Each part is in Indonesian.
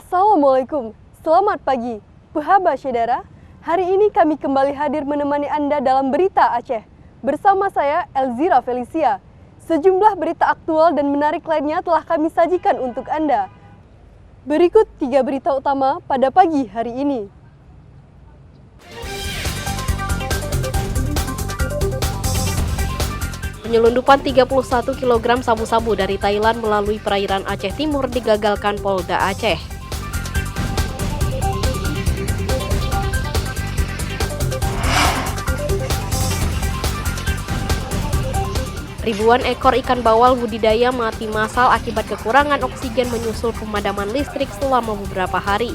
Assalamualaikum, selamat pagi. Puhaba Syedara, hari ini kami kembali hadir menemani Anda dalam Berita Aceh. Bersama saya, Elzira Felicia. Sejumlah berita aktual dan menarik lainnya telah kami sajikan untuk Anda. Berikut 3 berita utama pada pagi hari ini. Penyelundupan 31 kg sabu-sabu dari Thailand melalui perairan Aceh Timur digagalkan Polda Aceh. Ribuan ekor ikan bawal budidaya mati massal akibat kekurangan oksigen menyusul pemadaman listrik selama beberapa hari.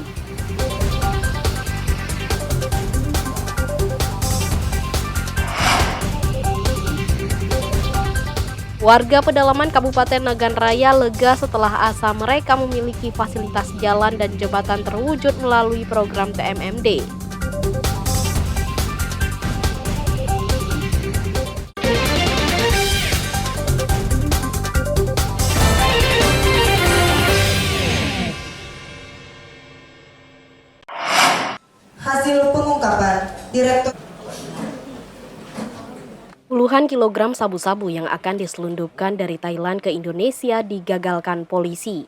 Warga pedalaman Kabupaten Nagan Raya lega setelah asa mereka memiliki fasilitas jalan dan jembatan terwujud melalui program TMMD. Hasil pengungkapan Direktur Puluhan kilogram sabu-sabu yang akan diselundupkan dari Thailand ke Indonesia digagalkan polisi.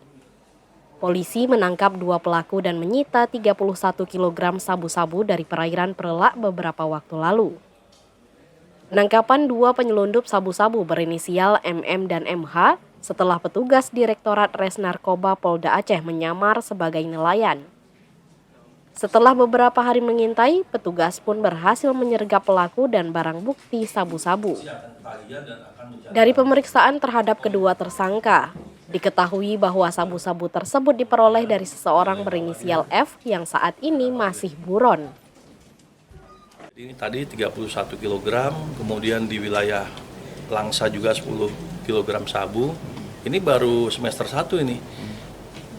Polisi menangkap 2 pelaku dan menyita 31 kg sabu-sabu dari perairan Perelak beberapa waktu lalu. Penangkapan 2 penyelundup sabu-sabu berinisial MM dan MH setelah petugas Direktorat Res Narkoba Polda Aceh menyamar sebagai nelayan. Setelah beberapa hari mengintai, petugas pun berhasil menyergap pelaku dan barang bukti sabu-sabu. Dari pemeriksaan terhadap kedua tersangka, diketahui bahwa sabu-sabu tersebut diperoleh dari seseorang berinisial F yang saat ini masih buron. Ini tadi 31 kg, kemudian di wilayah Langsa juga 10 kg sabu. Ini baru semester 1 ini.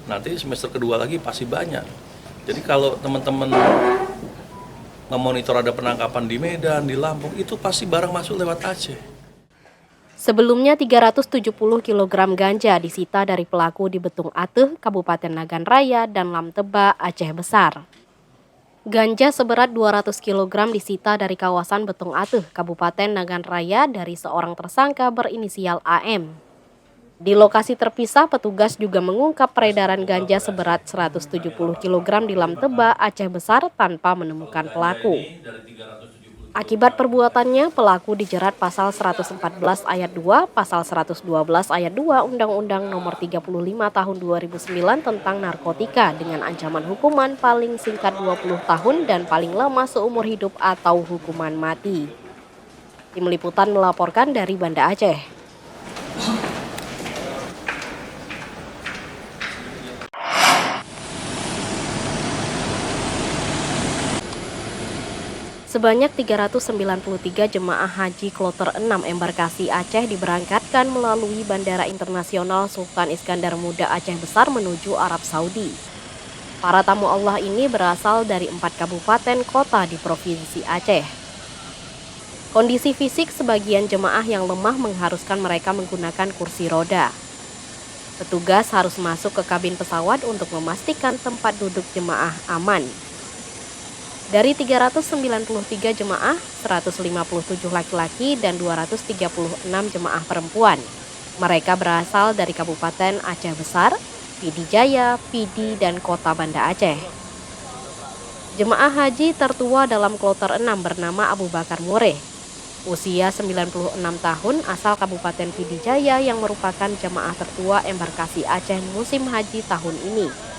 Nanti semester kedua lagi pasti banyak. Jadi kalau teman-teman memonitor ada penangkapan di Medan, di Lampung, itu pasti barang masuk lewat Aceh. Sebelumnya 370 kg ganja disita dari pelaku di Betung Ateh, Kabupaten Nagan Raya dan Lam Teba, Aceh Besar. Ganja seberat 200 kg disita dari kawasan Betung Ateh, Kabupaten Nagan Raya dari seorang tersangka berinisial AM. Di lokasi terpisah, petugas juga mengungkap peredaran ganja seberat 170 kg di Lam Teba, Aceh Besar tanpa menemukan pelaku. Akibat perbuatannya, pelaku dijerat pasal 114 ayat 2, pasal 112 ayat 2 Undang-Undang Nomor 35 Tahun 2009 tentang narkotika dengan ancaman hukuman paling singkat 20 tahun dan paling lama seumur hidup atau hukuman mati. Tim Liputan melaporkan dari Banda Aceh. Sebanyak 393 jemaah haji kloter 6 embarkasi Aceh diberangkatkan melalui Bandara Internasional Sultan Iskandar Muda Aceh Besar menuju Arab Saudi. Para tamu Allah ini berasal dari 4 kabupaten kota di Provinsi Aceh. Kondisi fisik sebagian jemaah yang lemah mengharuskan mereka menggunakan kursi roda. Petugas harus masuk ke kabin pesawat untuk memastikan tempat duduk jemaah aman. Dari 393 jemaah, 157 laki-laki dan 236 jemaah perempuan. Mereka berasal dari Kabupaten Aceh Besar, Pidi Jaya, Pidi, dan Kota Banda Aceh. Jemaah haji tertua dalam kloter 6 bernama Abu Bakar Mureh. Usia 96 tahun, asal Kabupaten Pidi Jaya yang merupakan jemaah tertua embarkasi Aceh musim haji tahun ini.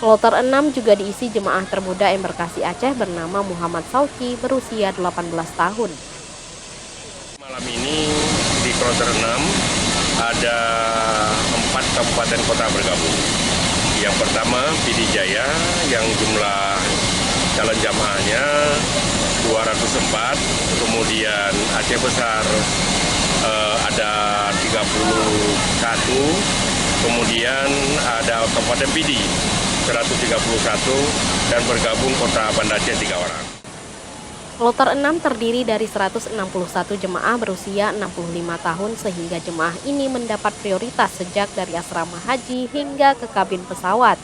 Kloter 6 juga diisi jemaah termuda embarkasi Aceh bernama Muhammad Sauki berusia 18 tahun. Malam ini di kloter 6 ada 4 kabupaten kota bergabung. Yang pertama Pidi Jaya yang jumlah calon jamaahnya 204, kemudian Aceh Besar ada 31, kemudian ada Kabupaten Pidi 131 dan bergabung Kota Banda Aceh 3 orang. Kloter 6 terdiri dari 161 jemaah berusia 65 tahun sehingga jemaah ini mendapat prioritas sejak dari asrama haji hingga ke kabin pesawat.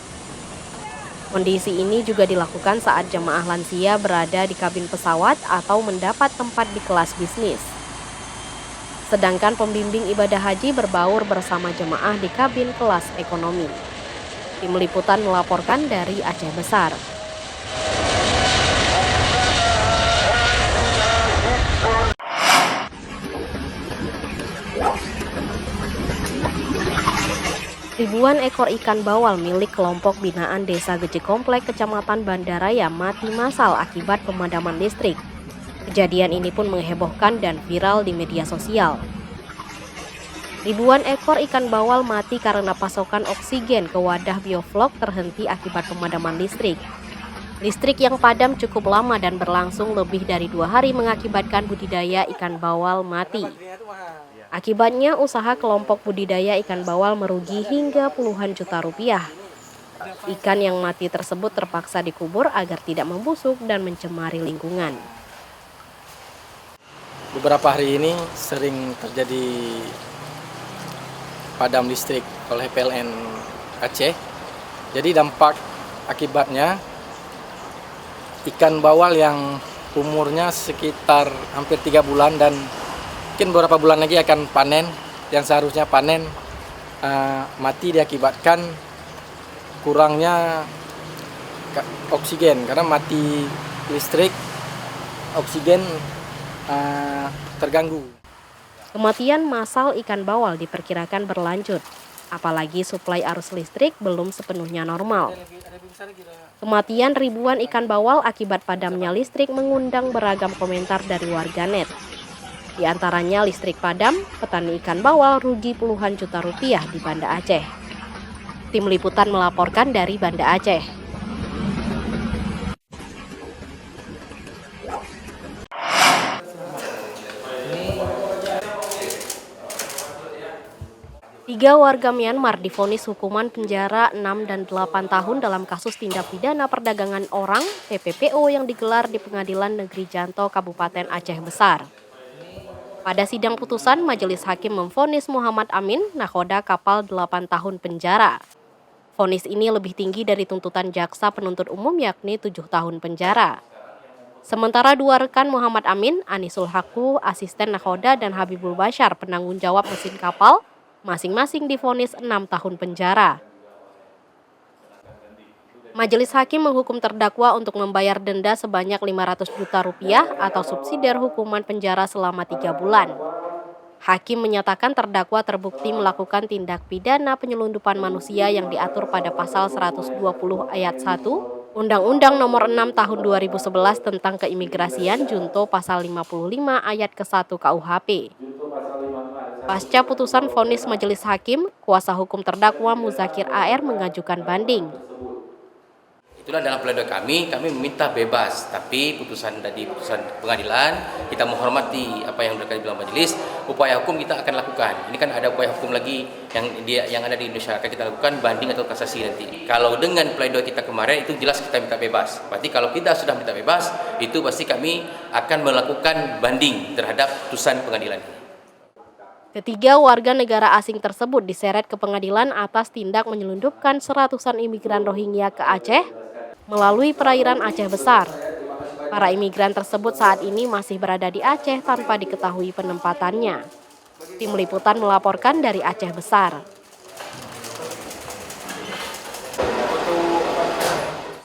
Kondisi ini juga dilakukan saat jemaah lansia berada di kabin pesawat atau mendapat tempat di kelas bisnis. Sedangkan pembimbing ibadah haji berbaur bersama jemaah di kabin kelas ekonomi. Tim Liputan melaporkan dari Aceh Besar. Ribuan ekor ikan bawal milik kelompok binaan Desa Geje Komplek, Kecamatan Bandaraya mati massal akibat pemadaman listrik. Kejadian ini pun menghebohkan dan viral di media sosial. Ribuan ekor ikan bawal mati karena pasokan oksigen ke wadah bioflok terhenti akibat pemadaman listrik. Listrik yang padam cukup lama dan berlangsung lebih dari 2 hari mengakibatkan budidaya ikan bawal mati. Akibatnya usaha kelompok budidaya ikan bawal merugi hingga puluhan juta rupiah. Ikan yang mati tersebut terpaksa dikubur agar tidak membusuk dan mencemari lingkungan. Beberapa hari ini sering terjadi padam listrik oleh PLN Aceh. Jadi dampak akibatnya ikan bawal yang umurnya sekitar hampir 3 bulan dan mungkin beberapa bulan lagi akan panen, yang seharusnya panen mati diakibatkan kurangnya oksigen. Karena mati listrik, oksigen terganggu. Kematian massal ikan bawal diperkirakan berlanjut, apalagi suplai arus listrik belum sepenuhnya normal. Kematian ribuan ikan bawal akibat padamnya listrik mengundang beragam komentar dari warganet. Di antaranya listrik padam, petani ikan bawal rugi puluhan juta rupiah di Banda Aceh. Tim Liputan melaporkan dari Banda Aceh. Tiga warga Myanmar divonis hukuman penjara 6 dan 8 tahun dalam kasus tindak pidana perdagangan orang (TPPO) yang digelar di Pengadilan Negeri Janto, Kabupaten Aceh Besar. Pada sidang putusan, Majelis Hakim memvonis Muhammad Amin nakhoda kapal 8 tahun penjara. Vonis ini lebih tinggi dari tuntutan jaksa penuntut umum yakni 7 tahun penjara. Sementara 2 rekan Muhammad Amin, Anisul Haqqu, asisten nakhoda, dan Habibul Bashar, penanggung jawab mesin kapal, masing-masing divonis 6 tahun penjara. Majelis Hakim menghukum terdakwa untuk membayar denda sebanyak 500 juta rupiah atau subsidiar hukuman penjara selama 3 bulan. Hakim menyatakan terdakwa terbukti melakukan tindak pidana penyelundupan manusia yang diatur pada pasal 120 ayat 1 Undang-Undang Nomor 6 Tahun 2011 tentang Keimigrasian junto pasal 55 ayat ke-1 KUHP. Pasca putusan vonis Majelis Hakim, kuasa hukum terdakwa Muzakir AR mengajukan banding. Itulah dalam pledoi kami meminta bebas, tapi putusan pengadilan, kita menghormati apa yang sudah dibilang majelis, upaya hukum kita akan lakukan. Ini kan ada upaya hukum lagi yang ada di Indonesia, akan kita lakukan banding atau kasasi nanti. Kalau dengan pledoi kita kemarin itu jelas kita minta bebas. Berarti kalau kita sudah minta bebas, itu pasti kami akan melakukan banding terhadap putusan pengadilan. Ketiga warga negara asing tersebut diseret ke pengadilan atas tindak menyelundupkan seratusan imigran Rohingya ke Aceh melalui perairan Aceh Besar. Para imigran tersebut saat ini masih berada di Aceh tanpa diketahui penempatannya. Tim Liputan melaporkan dari Aceh Besar.